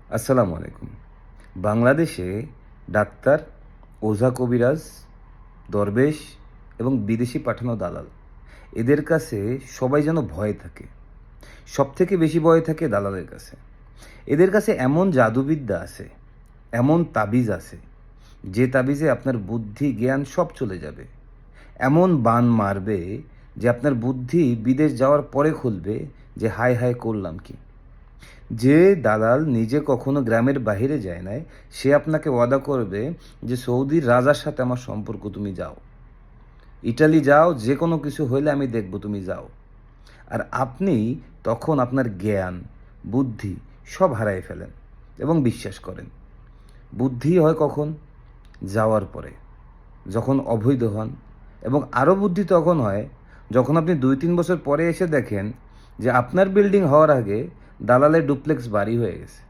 আসসালামু আলাইকুম। বাংলাদেশে ডাক্তার, ওঝা কবিরাজ, দরবেশ এবং বিদেশি পাঠানো দালাল এদের কাছে সবাই যেন ভয়ে থাকে। সবথেকে বেশি ভয় থাকে দালালের কাছে। এদের কাছে এমন জাদুবিদ্যা আছে, এমন তাবিজ আছে, যে তাবিজে আপনার বুদ্ধি জ্ঞান সব চলে যাবে। এমন বান মারবে যে আপনার বুদ্ধি বিদেশ যাওয়ার পরে খুলবে যে হায় হায় করলাম কি। যে দালাল নিজে কখনো গ্রামের বাহিরে যায় নাই, সে আপনাকে ওয়াদা করবে যে সৌদির রাজার সাথে আমার সম্পর্ক, তুমি যাও, ইটালি যাও, যে কোনো কিছু হইলে আমি দেখব, তুমি যাও। আর আপনি তখন আপনার জ্ঞান, বুদ্ধি সব হারায় ফেলেন এবং বিশ্বাস করেন। বুদ্ধি হয় কখন? যাওয়ার পরে, যখন অবৈধ হন। এবং আরও বুদ্ধি তখন হয় যখন আপনি 2-3 বছর পরে এসে দেখেন যে আপনার বিল্ডিং হওয়ার আগে দালালের ডুপ্লেক্স বাড়ি হয়ে গেছে।